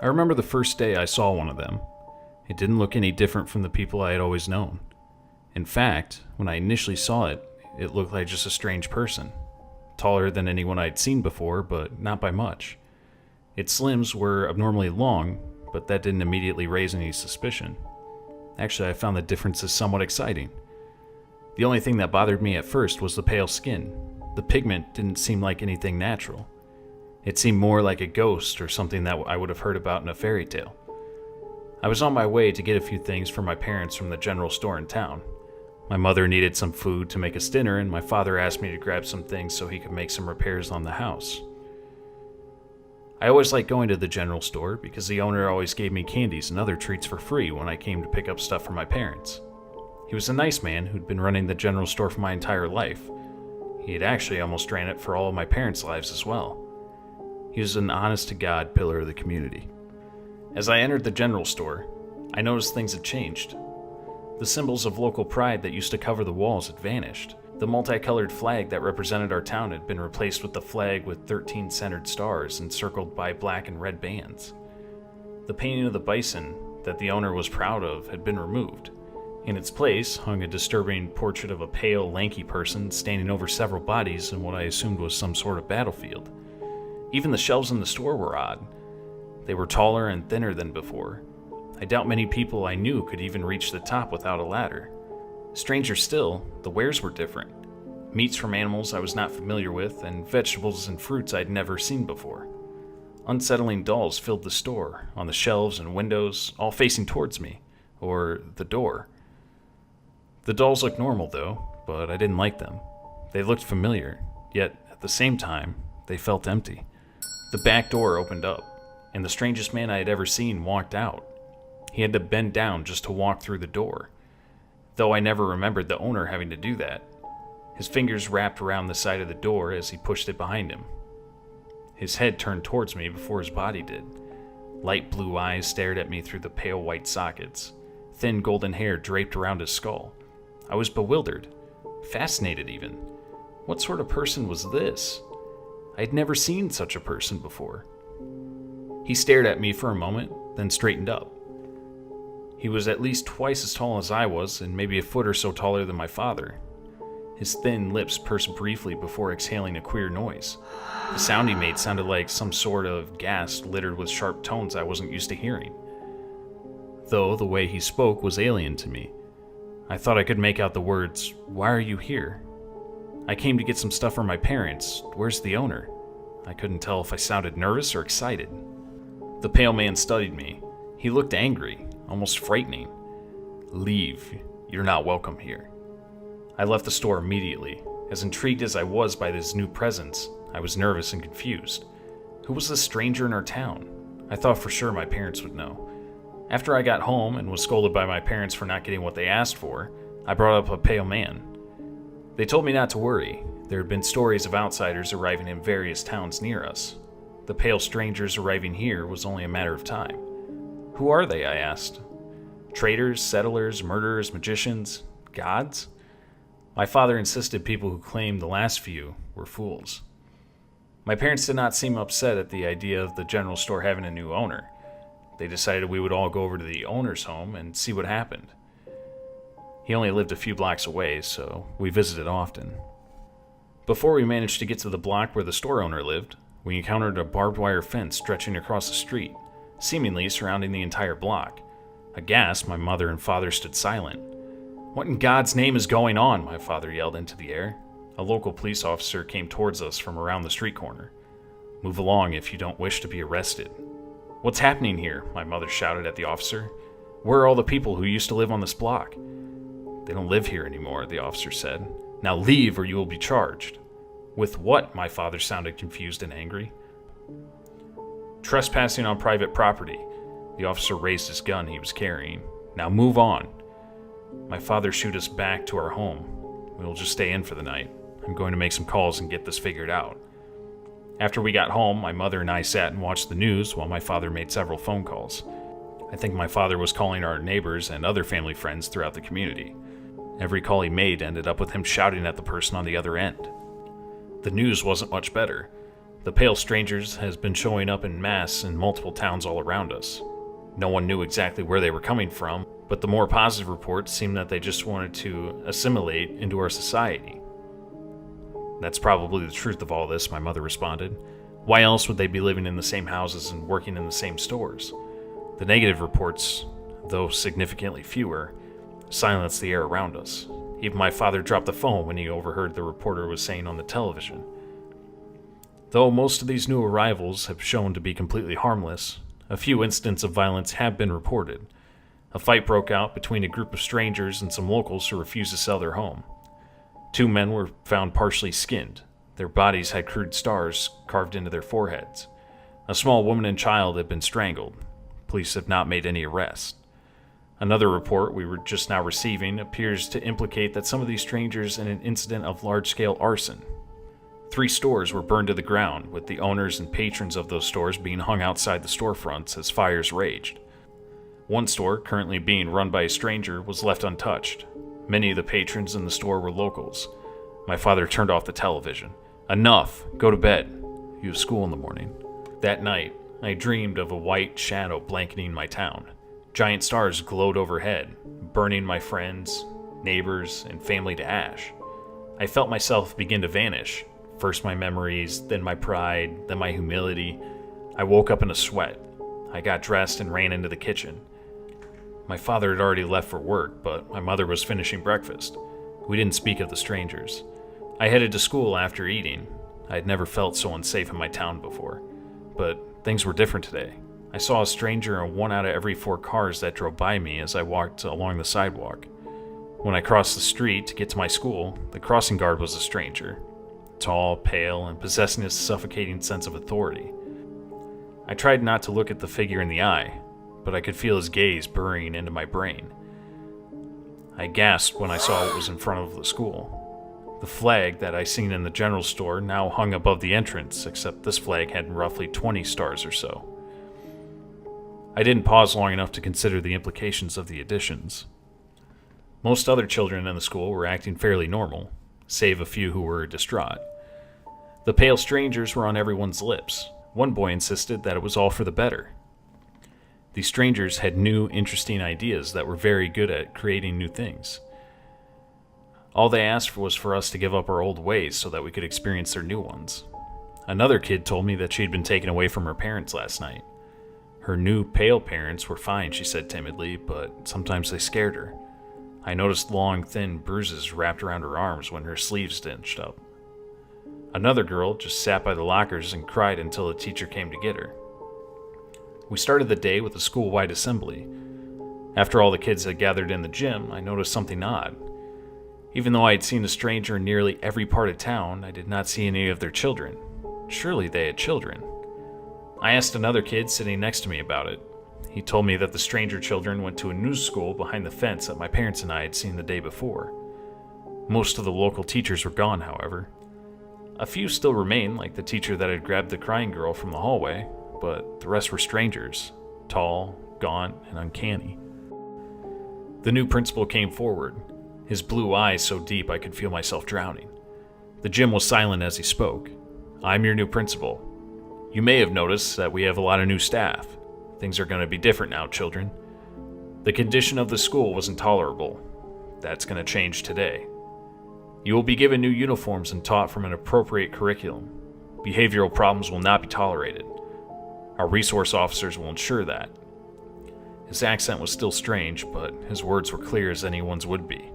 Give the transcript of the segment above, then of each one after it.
I remember the first day I saw one of them. It didn't look any different from the people I had always known. In fact, when I initially saw it, it looked like just a strange person. Taller than anyone I'd seen before, but not by much. Its limbs were abnormally long, but that didn't immediately raise any suspicion. Actually, I found the differences somewhat exciting. The only thing that bothered me at first was the pale skin. The pigment didn't seem like anything natural. It seemed more like a ghost or something that I would have heard about in a fairy tale. I was on my way to get a few things for my parents from the general store in town. My mother needed some food to make us dinner, and my father asked me to grab some things so he could make some repairs on the house. I always liked going to the general store because the owner always gave me candies and other treats for free when I came to pick up stuff for my parents. He was a nice man who'd been running the general store for my entire life. He had actually almost ran it for all of my parents' lives as well. He was an honest-to-God pillar of the community. As I entered the general store, I noticed things had changed. The symbols of local pride that used to cover the walls had vanished. The multicolored flag that represented our town had been replaced with the flag with 13 centered stars encircled by black and red bands. The painting of the bison that the owner was proud of had been removed. In its place hung a disturbing portrait of a pale, lanky person standing over several bodies in what I assumed was some sort of battlefield. Even the shelves in the store were odd. They were taller and thinner than before. I doubt many people I knew could even reach the top without a ladder. Stranger still, the wares were different. Meats from animals I was not familiar with, and vegetables and fruits I'd never seen before. Unsettling dolls filled the store, on the shelves and windows, all facing towards me, or the door. The dolls looked normal though, but I didn't like them. They looked familiar, yet at the same time, they felt empty. The back door opened up, and the strangest man I had ever seen walked out. He had to bend down just to walk through the door, though I never remembered the owner having to do that. His fingers wrapped around the side of the door as he pushed it behind him. His head turned towards me before his body did. Light blue eyes stared at me through the pale white sockets. Thin golden hair draped around his skull. I was bewildered, fascinated even. What sort of person was this? I had never seen such a person before. He stared at me for a moment, then straightened up. He was at least twice as tall as I was, and maybe a foot or so taller than my father. His thin lips pursed briefly before exhaling a queer noise. The sound he made sounded like some sort of gas littered with sharp tones I wasn't used to hearing. Though the way he spoke was alien to me. I thought I could make out the words, "Why are you here?" "I came to get some stuff for my parents. Where's the owner?" I couldn't tell if I sounded nervous or excited. The pale man studied me. He looked angry, almost frightening. "Leave. You're not welcome here." I left the store immediately. As intrigued as I was by this new presence, I was nervous and confused. Who was this stranger in our town? I thought for sure my parents would know. After I got home and was scolded by my parents for not getting what they asked for, I brought up a pale man. They told me not to worry. There had been stories of outsiders arriving in various towns near us. The pale strangers arriving here was only a matter of time. "Who are they?" I asked. "Traders, settlers, murderers, magicians, gods?" My father insisted people who claimed the last few were fools. My parents did not seem upset at the idea of the general store having a new owner. They decided we would all go over to the owner's home and see what happened. He only lived a few blocks away, so we visited often. Before we managed to get to the block where the store owner lived, we encountered a barbed wire fence stretching across the street, seemingly surrounding the entire block. Aghast, my mother and father stood silent. "What in God's name is going on?" my father yelled into the air. A local police officer came towards us from around the street corner. "Move along if you don't wish to be arrested." "What's happening here?" my mother shouted at the officer. "Where are all the people who used to live on this block?" "They don't live here anymore," the officer said. "Now leave or you will be charged." "With what?" my father sounded confused and angry. "Trespassing on private property." The officer raised his gun he was carrying. "Now move on." My father shooed us back to our home. "We'll just stay in for the night. I'm going to make some calls and get this figured out." After we got home, my mother and I sat and watched the news while my father made several phone calls. I think my father was calling our neighbors and other family friends throughout the community. Every call he made ended up with him shouting at the person on the other end. The news wasn't much better. The pale strangers has been showing up en masse in multiple towns all around us. No one knew exactly where they were coming from, but the more positive reports seemed that they just wanted to assimilate into our society. That's probably the truth of all this, my mother responded. Why else would they be living in the same houses and working in the same stores? The negative reports, though significantly fewer, silenced the air around us. Even my father dropped the phone when he overheard the reporter was saying on the television. Though most of these new arrivals have shown to be completely harmless, a few incidents of violence have been reported. A fight broke out between a group of strangers and some locals who refused to sell their home. 2 men were found partially skinned. Their bodies had crude stars carved into their foreheads. A small woman and child had been strangled. Police have not made any arrests. Another report we were just now receiving appears to implicate that some of these strangers in an incident of large-scale arson. 3 stores were burned to the ground, with the owners and patrons of those stores being hung outside the storefronts as fires raged. 1 store, currently being run by a stranger, was left untouched. Many of the patrons in the store were locals. My father turned off the television. Enough! Go to bed. You have school in the morning. That night, I dreamed of a white shadow blanketing my town. Giant stars glowed overhead, burning my friends, neighbors, and family to ash. I felt myself begin to vanish. First my memories, then my pride, then my humility. I woke up in a sweat. I got dressed and ran into the kitchen. My father had already left for work, but my mother was finishing breakfast. We didn't speak of the strangers. I headed to school after eating. I had never felt so unsafe in my town before. But things were different today. I saw a stranger in 1 out of every 4 cars that drove by me as I walked along the sidewalk. When I crossed the street to get to my school, the crossing guard was a stranger. Tall, pale, and possessing a suffocating sense of authority. I tried not to look at the figure in the eye, but I could feel his gaze burrowing into my brain. I gasped when I saw what was in front of the school. The flag that I seen in the general store now hung above the entrance, except this flag had roughly 20 stars or so. I didn't pause long enough to consider the implications of the additions. Most other children in the school were acting fairly normal, save a few who were distraught. The pale strangers were on everyone's lips. One boy insisted that it was all for the better. These strangers had new, interesting ideas that were very good at creating new things. All they asked for was for us to give up our old ways so that we could experience their new ones. Another kid told me that she had been taken away from her parents last night. Her new, pale parents were fine, she said timidly, but sometimes they scared her. I noticed long, thin bruises wrapped around her arms when her sleeves cinched up. Another girl just sat by the lockers and cried until the teacher came to get her. We started the day with a school-wide assembly. After all the kids had gathered in the gym, I noticed something odd. Even though I had seen a stranger in nearly every part of town, I did not see any of their children. Surely they had children. I asked another kid sitting next to me about it. He told me that the stranger children went to a new school behind the fence that my parents and I had seen the day before. Most of the local teachers were gone, however. A few still remained, like the teacher that had grabbed the crying girl from the hallway, but the rest were strangers, tall, gaunt, and uncanny. The new principal came forward, his blue eyes so deep I could feel myself drowning. The gym was silent as he spoke. I'm your new principal. You may have noticed that we have a lot of new staff. Things are going to be different now, children. The condition of the school was intolerable. That's going to change today. You will be given new uniforms and taught from an appropriate curriculum. Behavioral problems will not be tolerated. Our resource officers will ensure that. His accent was still strange, but his words were clear as anyone's would be.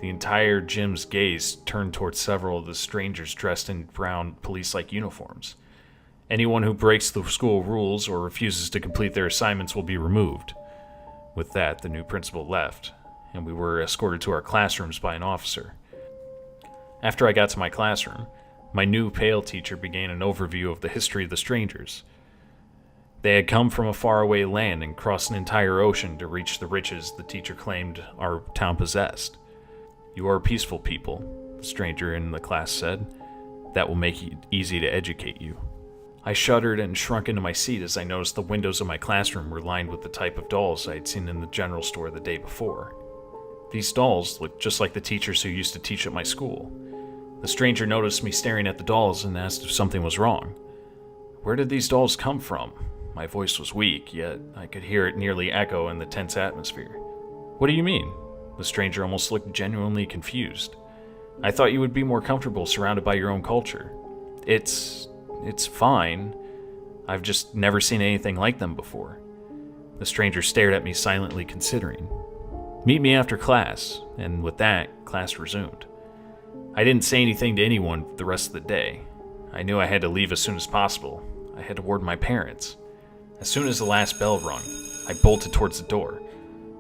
The entire gym's gaze turned towards several of the strangers dressed in brown police-like uniforms. Anyone who breaks the school rules or refuses to complete their assignments will be removed. With that, the new principal left, and we were escorted to our classrooms by an officer. After I got to my classroom, my new pale teacher began an overview of the history of the strangers. They had come from a faraway land and crossed an entire ocean to reach the riches the teacher claimed our town possessed. You are peaceful people, the stranger in the class said. That will make it easy to educate you. I shuddered and shrunk into my seat as I noticed the windows of my classroom were lined with the type of dolls I had seen in the general store the day before. These dolls looked just like the teachers who used to teach at my school. The stranger noticed me staring at the dolls and asked if something was wrong. Where did these dolls come from? My voice was weak, yet I could hear it nearly echo in the tense atmosphere. What do you mean? The stranger almost looked genuinely confused. I thought you would be more comfortable surrounded by your own culture. It's fine. I've just never seen anything like them before. The stranger stared at me silently considering. Meet me after class, and with that, class resumed. I didn't say anything to anyone the rest of the day. I knew I had to leave as soon as possible. I had to warn my parents. As soon as the last bell rung, I bolted towards the door.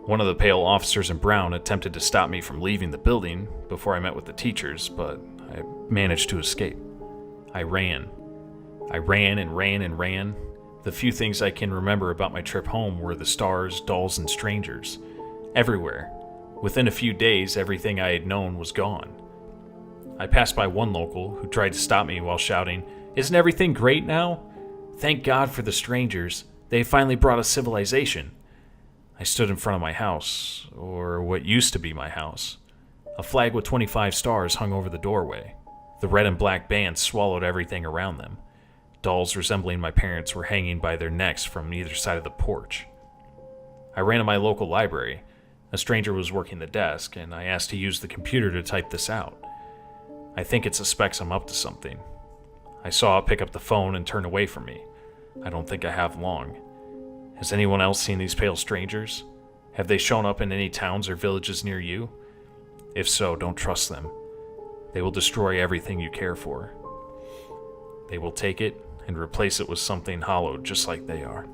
One of the pale officers in brown attempted to stop me from leaving the building before I met with the teachers, but I managed to escape. I ran. I ran and ran and ran. The few things I can remember about my trip home were the stars, dolls, and strangers. Everywhere. Within a few days, everything I had known was gone. I passed by one local who tried to stop me while shouting, "Isn't everything great now? Thank God for the strangers. They finally brought us civilization." I stood in front of my house, or what used to be my house. A flag with 25 stars hung over the doorway. The red and black bands swallowed everything around them. Dolls resembling my parents were hanging by their necks from either side of the porch. I ran to my local library. A stranger was working the desk, and I asked to use the computer to type this out. I think it suspects I'm up to something. I saw it pick up the phone and turn away from me. I don't think I have long. Has anyone else seen these pale strangers? Have they shown up in any towns or villages near you? If so, don't trust them. They will destroy everything you care for. They will take it and replace it with something hollowed just like they are.